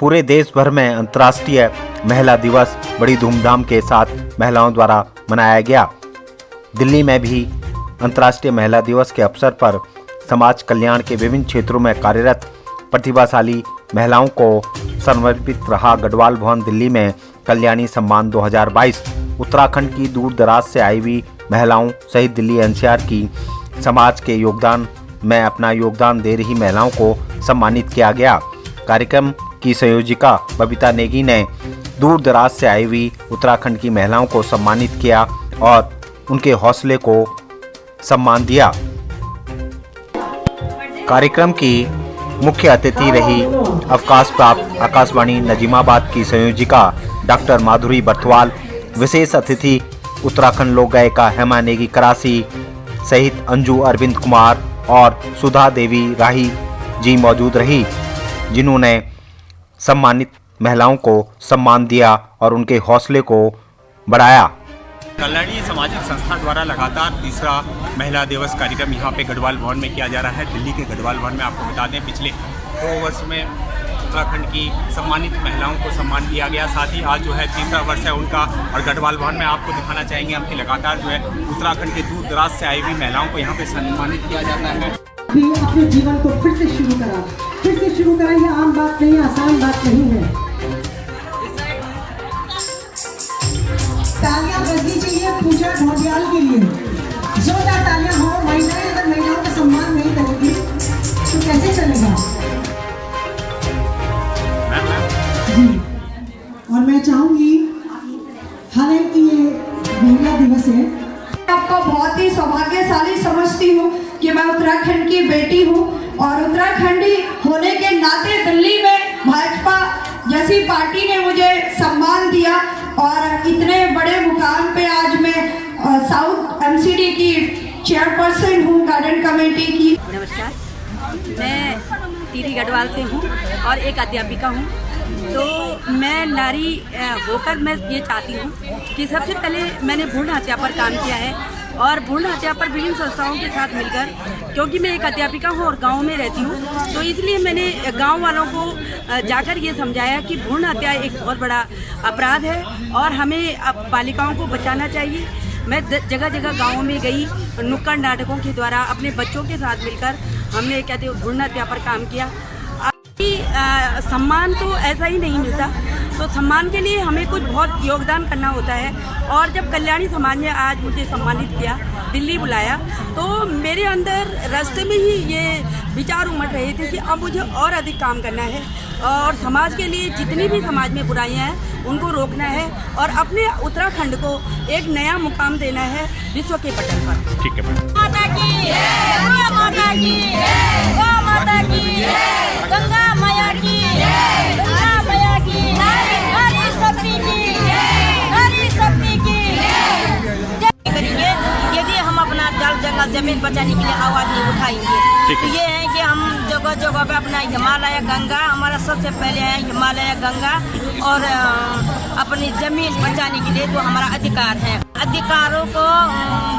पूरे देश भर में अंतर्राष्ट्रीय महिला दिवस बड़ी धूमधाम के साथ महिलाओं द्वारा मनाया गया। दिल्ली में भी अंतर्राष्ट्रीय महिला दिवस के अवसर पर समाज कल्याण के विभिन्न क्षेत्रों में कार्यरत प्रतिभाशाली महिलाओं को समर्पित रहा गढ़वाल भवन दिल्ली में कल्याणी सम्मान 2022। उत्तराखंड की दूर दराज से आई हुई महिलाओं सहित दिल्ली एनसीआर की समाज के योगदान में अपना योगदान दे रही महिलाओं को सम्मानित किया गया। कार्यक्रम की संयोजिका बबीता नेगी ने दूर दराज से आई हुई उत्तराखंड की महिलाओं को सम्मानित किया और उनके हौसले को सम्मान दिया। कार्यक्रम की मुख्य अतिथि रही अवकाश प्राप्त आकाशवाणी नजीमाबाद की संयोजिका डॉक्टर माधुरी बर्थवाल। विशेष अतिथि उत्तराखंड लोक गायिका हेमा नेगी करासी सहित अंजू अरविंद कुमार और सुधा देवी राही जी मौजूद रही, जिन्होंने सम्मानित महिलाओं को सम्मान दिया और उनके हौसले को बढ़ाया। कल्याणी सामाजिक संस्था द्वारा लगातार तीसरा महिला दिवस कार्यक्रम यहाँ पे गढ़वाल भवन में किया जा रहा है। दिल्ली के गढ़वाल भवन में आपको बता दें पिछले 2 वर्ष में उत्तराखंड की सम्मानित महिलाओं को सम्मान दिया गया। साथ ही आज जो है तीसरा वर्ष है उनका और गढ़वाल भवन में आपको दिखाना चाहेंगे हम कि लगातार जो है उत्तराखंड के दूर दराज से आई हुई महिलाओं को यहाँ पे सम्मानित किया जाता है। अपने जीवन को फिर से शुरू करा, ये आम बात नहीं, आसान बात नहीं है। तालियां बजनी चाहिए पूजा ढोडियाल के लिए। जोरदार तालियां हो। महिलाएं अगर महिलाओं का सम्मान नहीं करेंगी तो कैसे चलेगा जी। और मैं चाहूंगी, हालांकि ये महिला दिवस है, आपको बहुत ही सौभाग्यशाली समझती हूँ कि मैं उत्तराखंड की बेटी हूँ और उत्तराखंडी होने के नाते दिल्ली में भाजपा जैसी पार्टी ने मुझे सम्मान दिया और इतने बड़े मुकाम पे आज मैं साउथ एमसीडी की चेयरपर्सन हूँ गार्डन कमेटी की। नमस्कार, मैं टीरी गढ़वाल से हूँ और एक अध्यापिका हूँ। तो मैं नारी होकर मैं ये चाहती हूँ कि सबसे पहले मैंने भ्रूण हत्या पर काम किया है और भ्रूण हत्या पर विभिन्न संस्थाओं के साथ मिलकर, क्योंकि मैं एक अध्यापिका हूँ और गांव में रहती हूँ, तो इसलिए मैंने गांव वालों को जाकर ये समझाया कि भ्रूण हत्या एक बहुत बड़ा अपराध है और हमें अब बालिकाओं को बचाना चाहिए। मैं जगह जगह गाँव में गई, नुक्कड़ नाटकों के द्वारा अपने बच्चों के साथ मिलकर हमने कहते भ्रूण हत्या पर काम किया। सम्मान तो ऐसा ही नहीं मिलता, तो सम्मान के लिए हमें कुछ बहुत योगदान करना होता है। और जब कल्याणी समाज ने आज मुझे सम्मानित किया, दिल्ली बुलाया, तो मेरे अंदर रास्ते में ही ये विचार उमड़ रहे थे कि अब मुझे और अधिक काम करना है और समाज के लिए जितनी भी समाज में बुराइयां हैं उनको रोकना है और अपने उत्तराखंड को एक नया मुकाम देना है विश्व के पटल पर। ठीक है। माता की गौ माता की गौ माता की गंगा मैया की गंगा मैया की नारी शक्ति की नारी शक्ति की करेंगे। यदि हम अपना जल जंगल जमीन बचाने के लिए आवाज नहीं उठाएंगे तो ये है कि हम जगह जगह पे अपना हिमालय गंगा, हमारा सबसे पहले है हिमालय गंगा और अपनी जमीन बचाने के लिए जो हमारा अधिकार है, अधिकारों को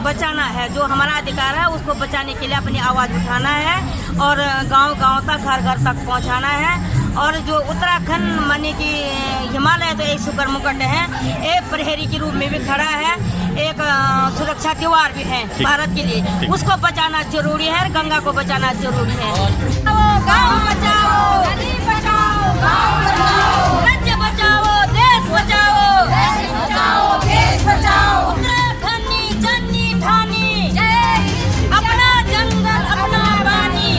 बचाना है। जो हमारा अधिकार है उसको बचाने के लिए अपनी आवाज़ उठाना है और गांव-गांव तक घर घर तक पहुंचाना है। और जो उत्तराखंड माने कि हिमालय तो एक शुक्र मुकुट है, एक प्रहरी के रूप में भी खड़ा है, एक सुरक्षा दीवार भी है भारत के लिए, उसको बचाना जरूरी है, गंगा को बचाना जरूरी है। गाँव बचाओ, नदी बचाओ, गाँव बचाओ, राज्य बचाओ, देश बचाओ, देश बचाओ। उत्तराखंडी जन्नी ठानी अपना जंगल अपना पानी।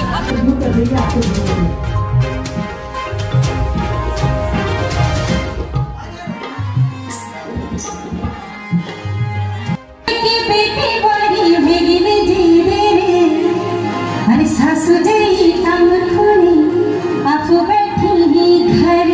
बेटी बड़ी बेगिने जी रे अरे सासु जई काम खोनी आप बैठी ही घर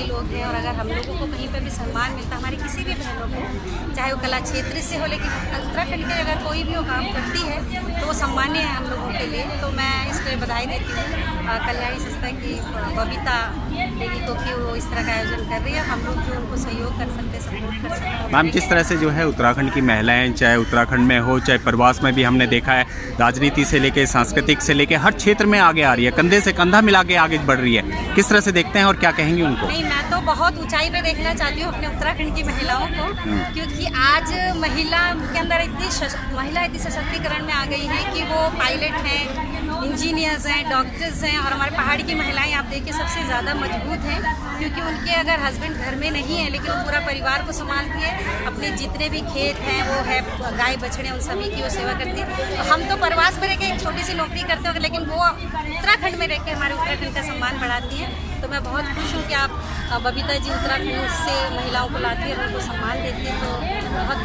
कई लोग हैं, और अगर हम लोगों को कहीं पर भी सम्मान मिलता, हमारी किसी भी बहनों को, चाहे वो कला क्षेत्र से हो, लेकिन उत्तराखंड के अगर कोई भी वो काम करती है तो वो सम्मान्य है हम लोगों के लिए। तो मैं इसलिए बधाई देती हूँ कल्याणी संस्था की बबीता देवी को कि वो इस तरह का आयोजन कर रही है। हम लोग जो उनको सहयोग कर सकते हैं, सपोर्ट कर सकते हैं। मैम, जिस तरह से जो है उत्तराखंड की महिलाएं, चाहे उत्तराखंड में हो चाहे प्रवास में भी हमने देखा है, राजनीति से लेके सांस्कृतिक से लेके हर क्षेत्र में आगे आ रही है, कंधे से कंधा मिला के आगे बढ़ रही है। किस तरह से देखते हैं और क्या कहेंगे उनको? नहीं, मैं तो बहुत ऊंचाई पे देखना चाहती हूँ अपने उत्तराखंड की महिलाओं को, क्योंकि आज महिला के अंदर इतनी सशक्तिकरण में आ गई है कि वो पायलट हैं, इंजीनियर्स हैं, डॉक्टर्स हैं, और हमारे पहाड़ की महिलाएं आप देखिए सबसे ज़्यादा मजबूत हैं, क्योंकि उनके अगर हस्बैंड घर में नहीं है लेकिन वो पूरा परिवार को संभालती है। अपने जितने भी खेत हैं वो है, गाय बछड़े, उन सभी की वो सेवा करती है। तो हम तो प्रवास में रह के एक छोटी सी नौकरी करते हैं, लेकिन वो उत्तराखंड में रह के हमारे उत्तराखंड का सम्मान बढ़ाती है। तो मैं बहुत खुश हूँ कि आप बबीता जी उत्तराखंड से महिलाओं को लाती है और उनको सम्मान देती है, तो बहुत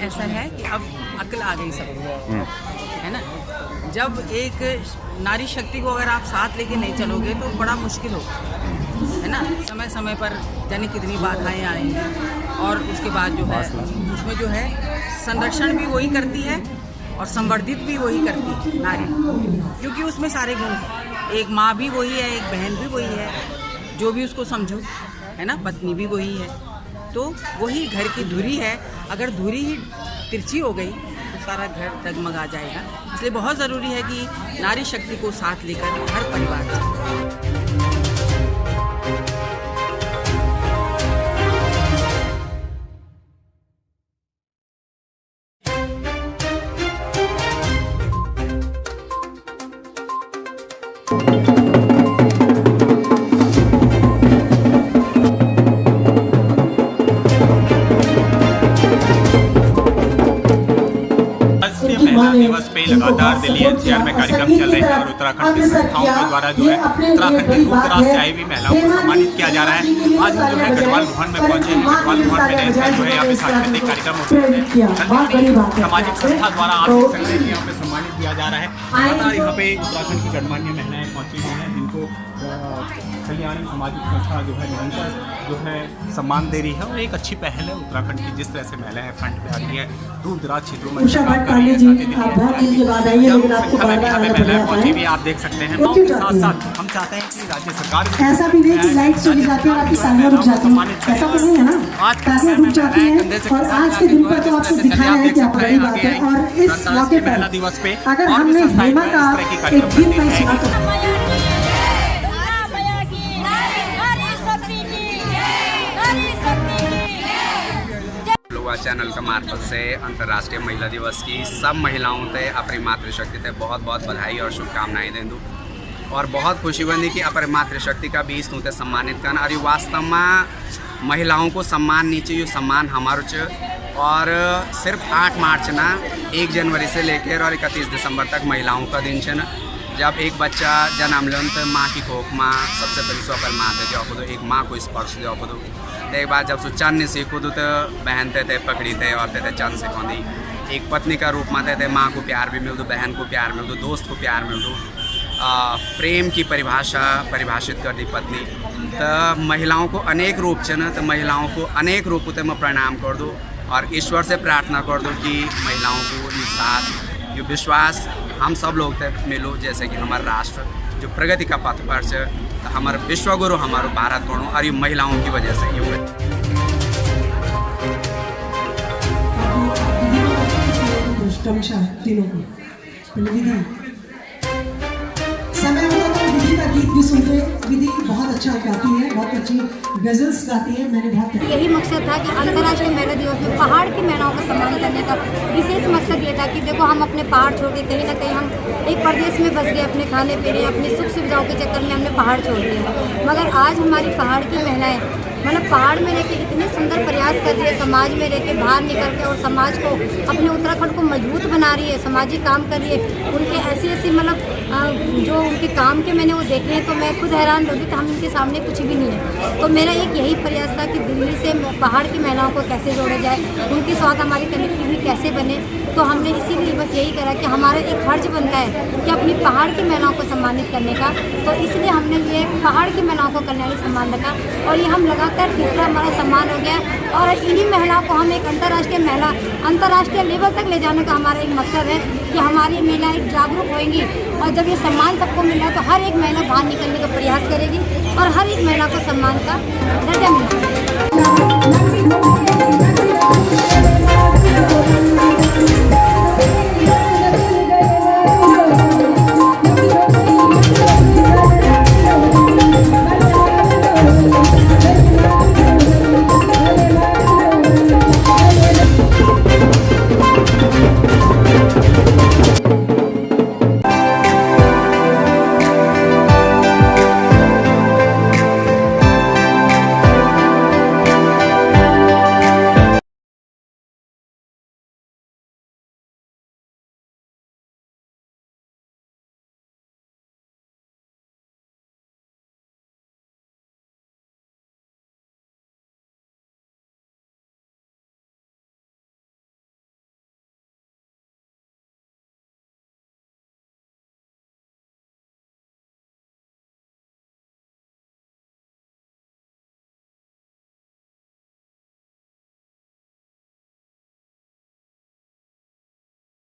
ऐसा है कि अब अक्ल आ गई सबको, है ना। जब एक नारी शक्ति को अगर आप साथ लेके नहीं चलोगे तो बड़ा मुश्किल होगा, है ना। समय समय पर जाने कितनी बाधाएं आएंगी, और उसके बाद जो है उसमें जो है संरक्षण भी वही करती है और संवर्धित भी वही करती है नारी, क्योंकि उसमें सारे गुण हैं। एक माँ भी वही है, एक बहन भी वही है, जो भी उसको समझो, है ना, पत्नी भी वही है। तो वही घर की धुरी है, अगर धुरी ही तिरछी हो गई तो सारा घर डगमगा जाएगा। इसलिए बहुत ज़रूरी है कि नारी शक्ति को साथ लेकर हर परिवार चले। दिवस पे लगातार दिल्ली एनसीआर में कार्यक्रम चल रहे हैं, और उत्तराखंड की संस्थाओं के द्वारा जो है उत्तराखंड के दूर दराज से आई हुई महिलाओं को सम्मानित किया जा रहा है। आज हम जो है गढ़वाल भवन में पहुंचे हैं। गढ़वाल भवन में रहकर जो है यहाँ पे सांस्कृतिक कार्यक्रम होते हैं, सामाजिक संस्था द्वारा आप देख सकते हैं कि यहाँ पे सम्मानित किया जा रहा है। लगातार यहाँ पे उत्तराखंड की गणमान्य महिलाएं पहुंची हुई हैं, जिनको कल्याणी सामाजिक संस्था जो है निरंतर जो है सम्मान दे रही है, और एक अच्छी पहल है उत्तराखंड की। जिस तरह से महिलाएं फ्रंट पे आ रही है, दूर दराज क्षेत्रों में पहुंची भी आप देख सकते हैं। और साथ साथ हम चाहते हैं कि राज्य सरकार ऐसा भी नहीं कि लाइट चली जाती है और आपकी तालियां रुक जाती है, ऐसा तो नहीं है ना। तालियां रुक जाती है, और आज के दिन पर तो आपको दिखाया है कि आप बड़ी बात है। और इस मौके पर दिवस पे अगर हमने हेमा का एक गीत नहीं सुना तो चैनल के मार्फत से अंतर्राष्ट्रीय महिला दिवस की सब महिलाओं से अपनी मातृशक्ति से बहुत बहुत बधाई और शुभकामनाएं दें दूँ। और बहुत खुशी बनी कि अपनी मातृशक्ति का भी इस नूते सम्मानित करना, और वास्तव में महिलाओं को सम्मान नहीं चाहिए, सम्मान हमारे च। और सिर्फ 8 मार्च ना 1 जनवरी से लेकर और 31 दिसंबर तक महिलाओं का दिन है। जब एक बच्चा जन्म लेन तो माँ की कोख माँ सबसे पहले सौ पर माँ थे जाओ, एक माँ को स्पर्श जाओ। एक बार जब सु चंद सीखो तो बहन थे पकड़ी थे और थे चंद सिखौदी। एक पत्नी का रूप में थे माँ को प्यार भी मिल दो, बहन को प्यार मिल दो, दोस्त को प्यार मिल दो। प्रेम की परिभाषा परिभाषित कर दी पत्नी। तो महिलाओं को अनेक रूप से न, तो महिलाओं को अनेक रूप से मैं प्रणाम कर दूँ और ईश्वर से प्रार्थना कर दूँ कि महिलाओं को ये साथ ये विश्वास हम सब लोग तक मिलो, जैसे कि हमारा राष्ट्र जो प्रगति का पथ पर से, तो हमारा विश्वगुरु हमारो भारत बनो, और ये महिलाओं की वजह से ये तीनों को समय होता तो विधि का गीत भी सुनते। विधि बहुत अच्छा गाती है, बहुत अच्छी गजल्स गाती है। मैंने बहुत यही मकसद था कि अंतर्राष्ट्रीय महिला दिवस में पहाड़ की महिलाओं का सम्मान करने का विशेष मकसद ये था कि देखो हम अपने पहाड़ छोड़ के कहीं ना कहीं हम एक प्रदेश में बस गए, अपने खाने पीने अपनी सुख सुविधाओं के चक्कर में हमने पहाड़ छोड़ दिए, मगर आज हमारी पहाड़ की महिलाएं मतलब पहाड़ में रह के इतने सुंदर प्रयास कर रही है, समाज में रह के बाहर निकल के और समाज को अपने उत्तराखंड को मजबूत बना रही है, सामाजिक काम कर रही है। उनके ऐसी मतलब जो उनके काम के मैंने वो देखे हैं तो मैं खुद हैरान रही कि हम इनके सामने कुछ भी नहीं है। तो मेरा एक यही प्रयास था कि दिल्ली से पहाड़ की महिलाओं को कैसे जोड़ा जाए, उनके साथ हमारी कनेक्टिविटी कैसे बने। तो हमने इसीलिए बस यही करा कि हमारा एक फर्ज बनता है कि अपनी पहाड़ की महिलाओं को सम्मानित करने का। तो इसलिए हमने ये पहाड़ की महिलाओं को कल्याणी सम्मान रखा और ये हम लगातार तीसरा हमारा सम्मान हो गया। और इन्हीं महिलाओं को हम एक अंतर्राष्ट्रीय लेवल तक ले जाने का हमारा एक मकसद है कि हमारी महिलाएं एक जागरूक होंगी और जब ये सम्मान सबको मिला तो हर एक महिला बाहर निकलने का प्रयास करेगी और हर एक महिला को सम्मान का दर्जा मिलेगा।